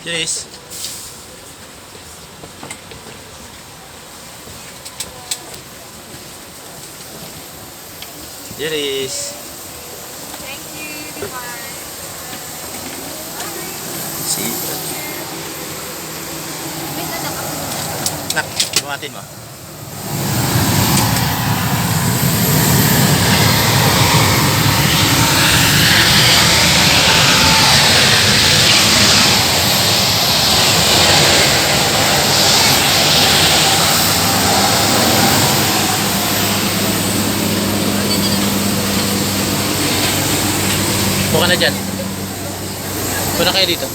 Janice. Janice. Thank you. Goodbye. See? Wait, anak ako. Nak, bumatin mo. Buka na dyan. Puna kayo dito.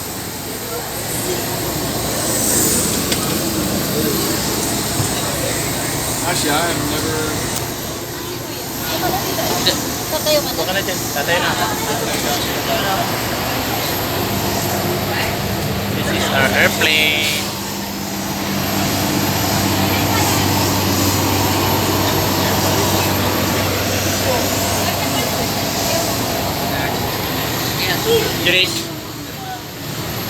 Actually, I have never. Tatayo ka na. Buka na dyan. Tatayo na. This is our airplane. Janice.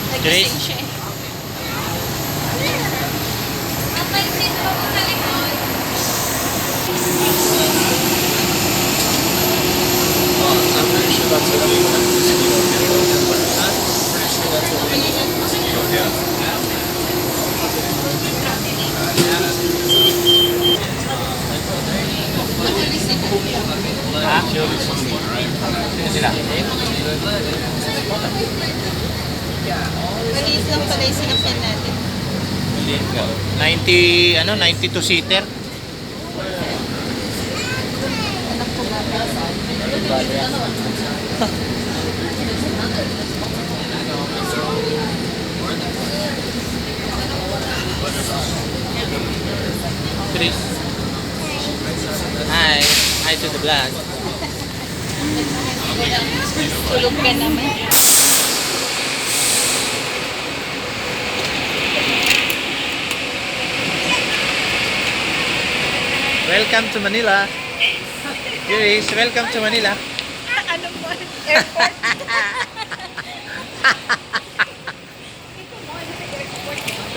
Nagising siya eh. Mamay, dito ako sa likod. I'm pretty sure that's what we want to see. Pretty sure that's what we want to see. Yeah. Ha? Sino sila? Maliit lang pala yung sinakyan natin. 90, ano, 92 seater. Anak ko ba? Chris. Hi. Hi to the vlog. Tulog ka naman. Welcome to Manila. Chris, welcome to Manila. Ano mo? Airport.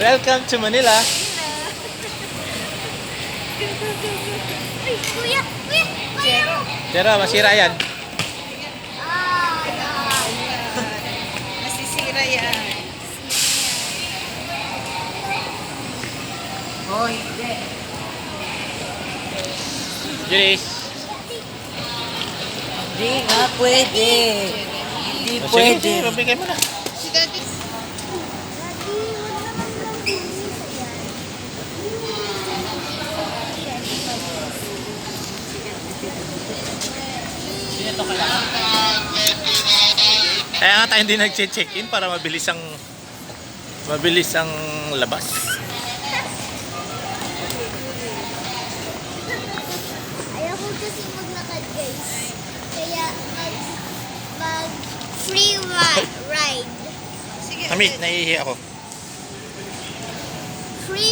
Welcome to Manila. Ay, kuya! Kuya! Kuya! Pero masira yan. Ah, yan. Masisira yan. Oh, hindi. Chris. Di nga pwede. Di pwede. Sige, bigay mo na. Si Daddy. Kaya nga tayo hindi nag-check-in para mabilis ang labas. Ayoko kasi maglakad, guys. Kaya mag free ride. Sige, Kami, nahihiya ako. Free